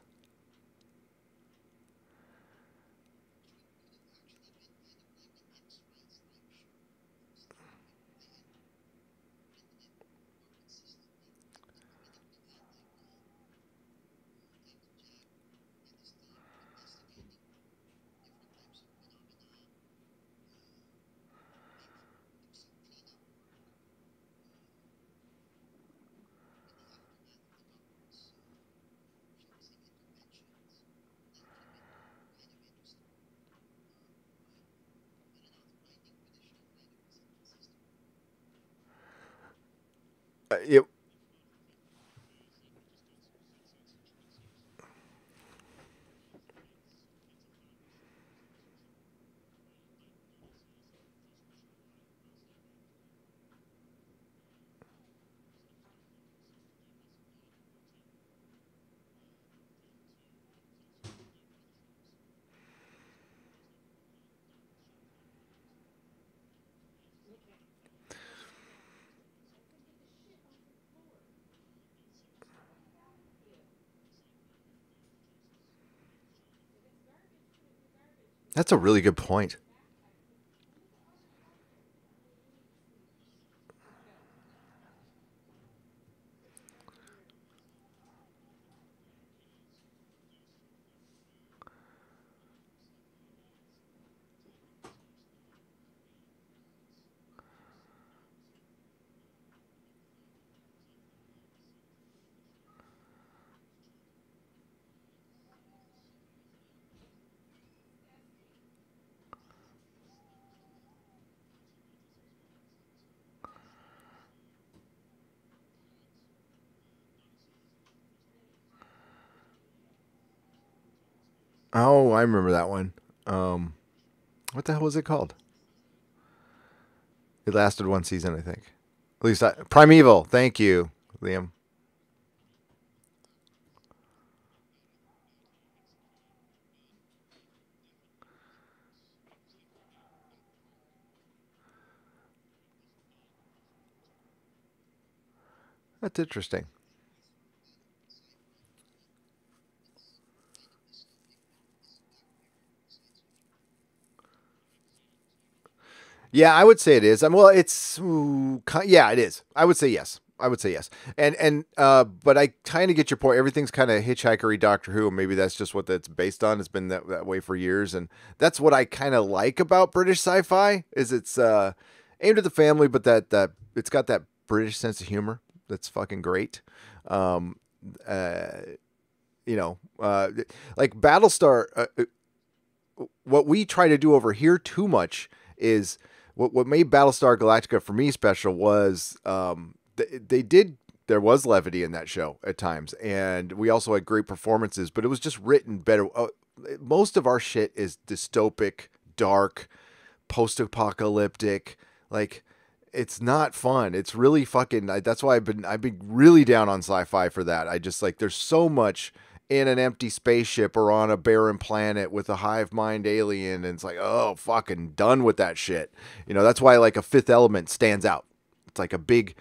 It, that's a really good point. Oh, I remember that one. Um, what the hell was it called? It lasted one season, I think. At least Primeval. Thank you, Liam. That's interesting. Yeah, I would say it is. Well, it's yeah, it is. I would say yes. I would say yes. But I kind of get your point. Everything's kind of hitchhikery Doctor Who. Maybe that's just what that's based on. It's been that way for years, and that's what I kind of like about British sci-fi. Is it's aimed at the family, but that it's got that British sense of humor that's fucking great. Um, uh, like Battlestar. What we try to do over here too much is what made Battlestar Galactica for me special was they did there was levity in that show at times, and we also had great performances, but it was just written better. Most of our shit is dystopic, dark, post-apocalyptic, like it's not fun. It's really fucking. That's why I've been really down on sci-fi for that. I just like there's so much in an empty spaceship or on a barren planet with a hive mind alien, and it's like, oh, fucking done with that shit. That's why like a Fifth Element stands out. It's like a big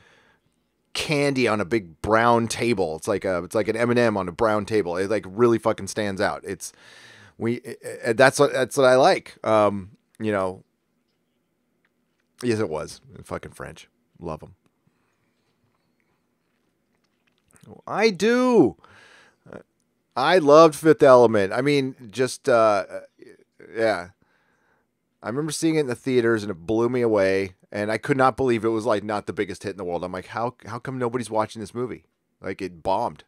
candy on a big brown table. It's like an M&M on a brown table. It like really fucking stands out. That's what I like. You know, yes, it was fucking French. Love them. I do. I loved Fifth Element. I mean, just yeah. I remember seeing it in the theaters and it blew me away. And I could not believe it was like not the biggest hit in the world. I'm like, how come nobody's watching this movie? Like it bombed.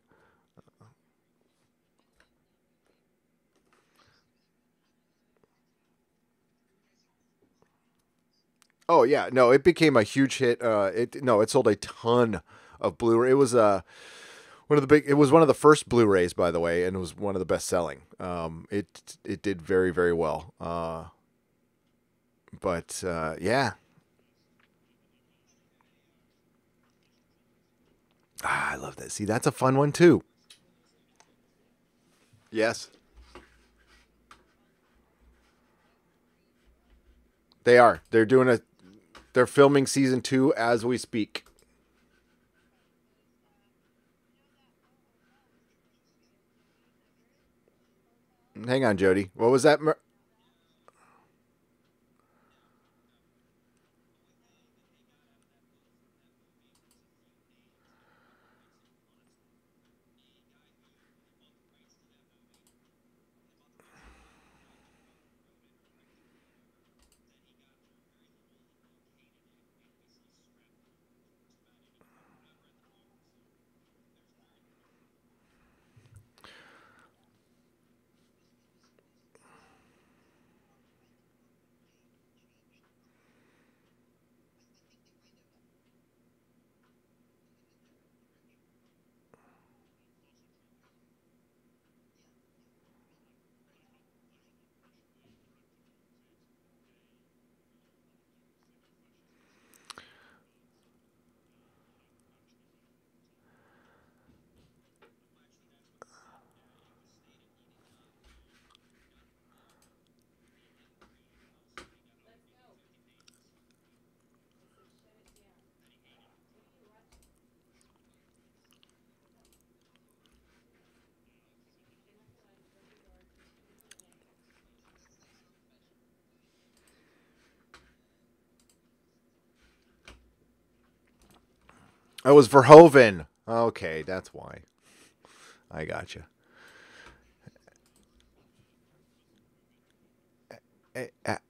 Oh yeah, no, it became a huge hit. It sold a ton of Blu-ray. It was it was one of the first Blu-rays, by the way, and it was one of the best selling. It did very very well. But yeah, I love that. See, that's a fun one too. Yes, they are. They're filming season 2 as we speak. Hang on, Jody. What was that? It was Verhoeven. Okay, that's why. I got you.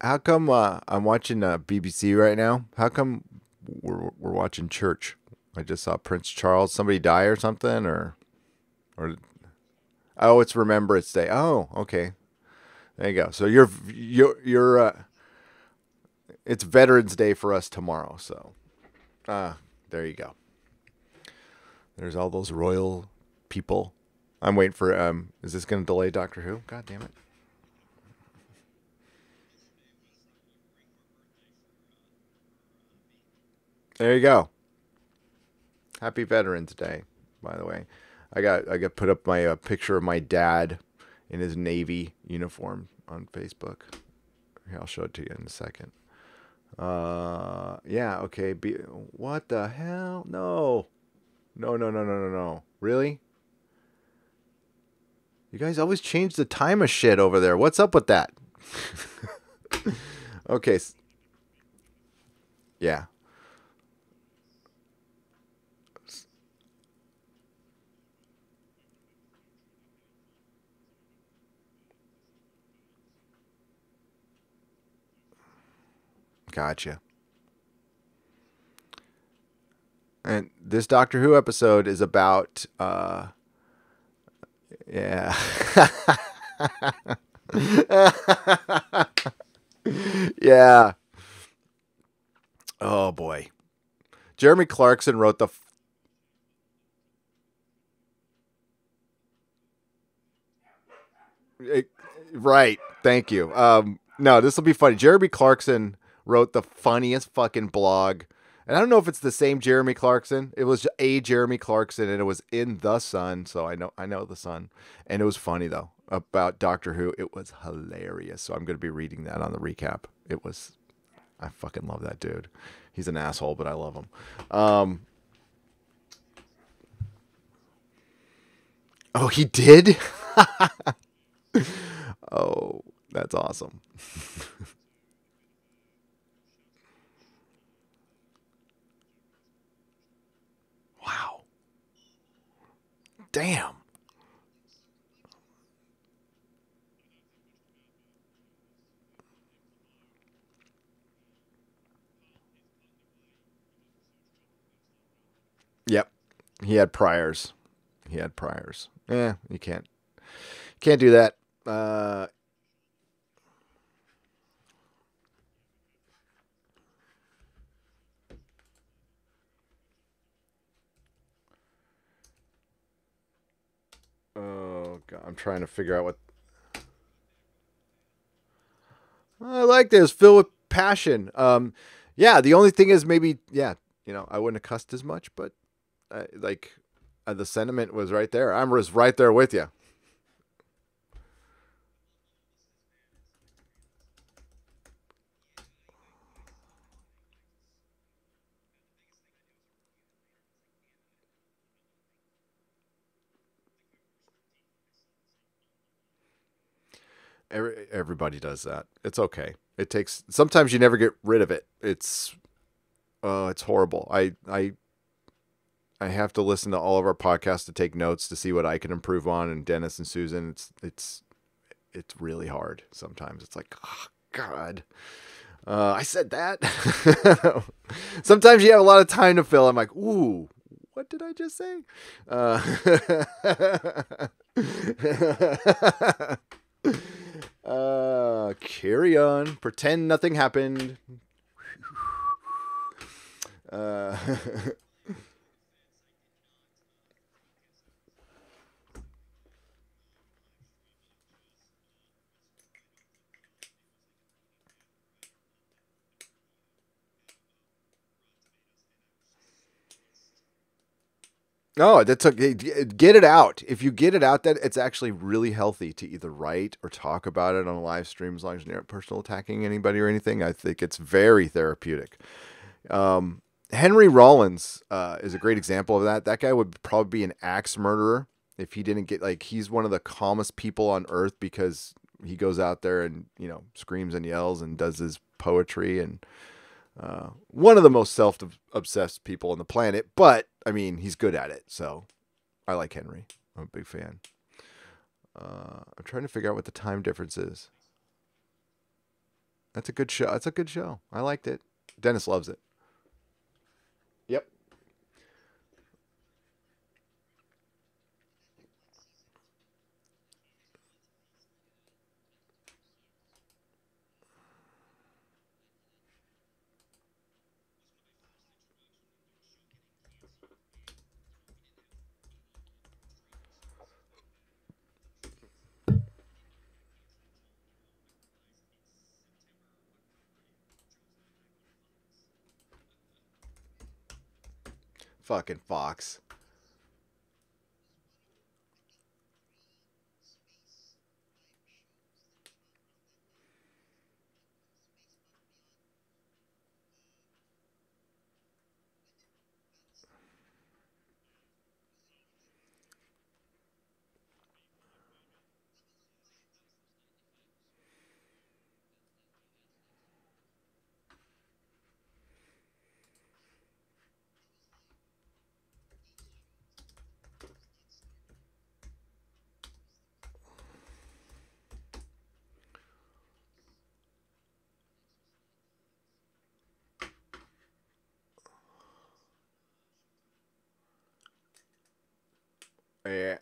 How come I'm watching BBC right now? How come we're watching church? I just saw Prince Charles. Somebody die or something, or oh, it's Remembrance Day. Oh, okay. There you go. So it's Veterans Day for us tomorrow. So there you go. There's all those royal people. I'm waiting for. Is this going to delay Doctor Who? God damn it. There you go. Happy Veterans Day, by the way. I got put up my picture of my dad in his Navy uniform on Facebook. Here, I'll show it to you in a second. Yeah, okay. What the hell? No. No, no, no, no, no, no. Really? You guys always change the time of shit over there. What's up with that? Okay. Yeah. Gotcha. And this Doctor Who episode is about yeah. Yeah. Oh boy. Jeremy Clarkson wrote it, right. Thank you. No, this will be funny. Jeremy Clarkson wrote the funniest fucking blog And I don't know if it's the same Jeremy Clarkson. It was a Jeremy Clarkson, and it was in The Sun, so I know The Sun. And it was funny though about Doctor Who. It was hilarious. So I'm going to be reading that on the recap. I fucking love that dude. He's an asshole, but I love him. Oh, he did? Oh, that's awesome. Wow. Damn. Yep. He had priors. He had priors. Yeah, you can't do that. Oh god, I'm trying to figure out what I like this. Filled with passion. Yeah. The only thing is maybe I wouldn't have cussed as much, but like the sentiment was right there. I was right there with you. Everybody does that. It's okay. It takes sometimes you never get rid of it. It's horrible. I have to listen to all of our podcasts to take notes to see what I can improve on. And Dennis and Susan, it's really hard. Sometimes it's like, oh, God, I said that. Sometimes you have a lot of time to fill. I'm like, ooh, what did I just say? Carry on. Pretend nothing happened. Uh, No, that's okay. Get it out. If you get it out, that it's actually really healthy to either write or talk about it on a live stream as long as you're not personal attacking anybody or anything. I think it's very therapeutic. Henry Rollins is a great example of that. That guy would probably be an axe murderer if he didn't get like he's one of the calmest people on earth because he goes out there and screams and yells and does his poetry and one of the most self-obsessed people on the planet, but I mean, he's good at it. So I like Henry. I'm a big fan. I'm trying to figure out what the time difference is. That's a good show. That's a good show. I liked it. Dennis loves it. Yep. Fucking Fox. Yeah.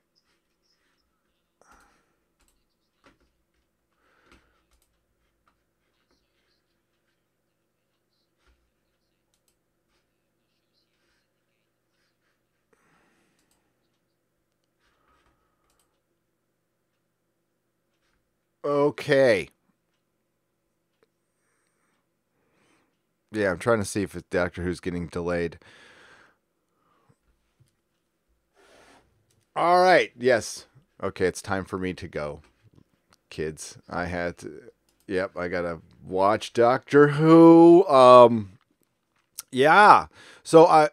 Okay. Yeah, I'm trying to see if it's Doctor Who's getting delayed. All right. Yes. Okay, it's time for me to go, kids. I had to. Yep, I gotta watch Doctor Who. Yeah. So I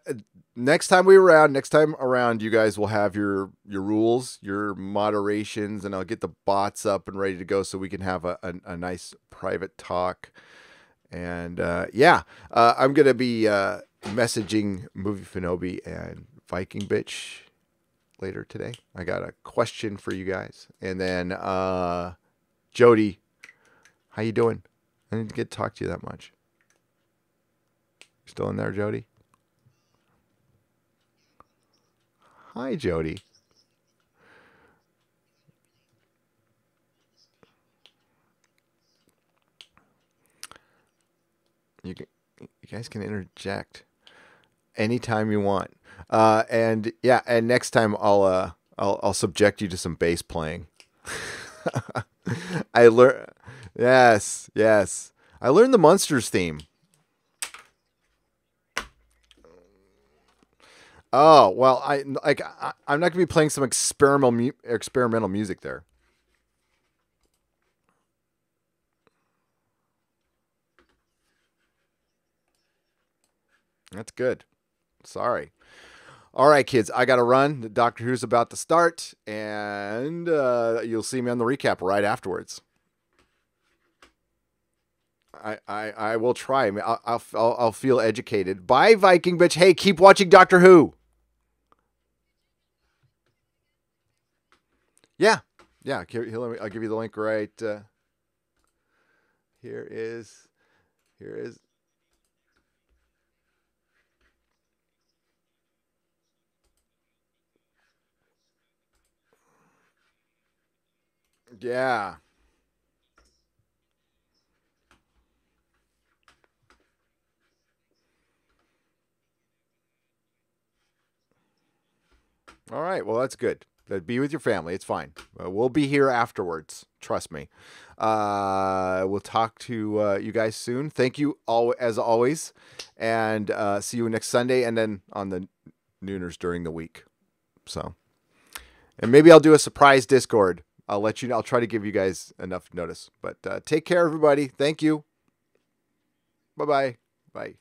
next time around, you guys will have your rules, your moderations, and I'll get the bots up and ready to go so we can have a nice private talk. And yeah, I'm gonna be messaging Movie Finobi and Viking Bitch later today. I got a question for you guys, and then Jody, how you doing? I didn't get to talk to you that much. Still in there, Jody? Hi, Jody. You can, you guys can interject anytime you want. And yeah, and next time I'll subject you to some bass playing. I learn. Yes, yes. I learned the Munsters theme. Oh well, I'm not gonna be playing some experimental music there. That's good. Sorry. All right, kids, I gotta run. The Doctor Who's about to start, and you'll see me on the recap right afterwards. I will try. I mean, I'll feel educated. Bye, Viking bitch. Hey, keep watching Doctor Who. Yeah, yeah. I'll give you the link right. Here is here is. Yeah. All right. Well, that's good. Be with your family. It's fine. We'll be here afterwards. Trust me. We'll talk to you guys soon. Thank you all as always, and see you next Sunday, and then on the Nooners during the week. So, and maybe I'll do a surprise Discord. I'll let you know. I'll try to give you guys enough notice. But take care, everybody. Thank you. Bye-bye. Bye.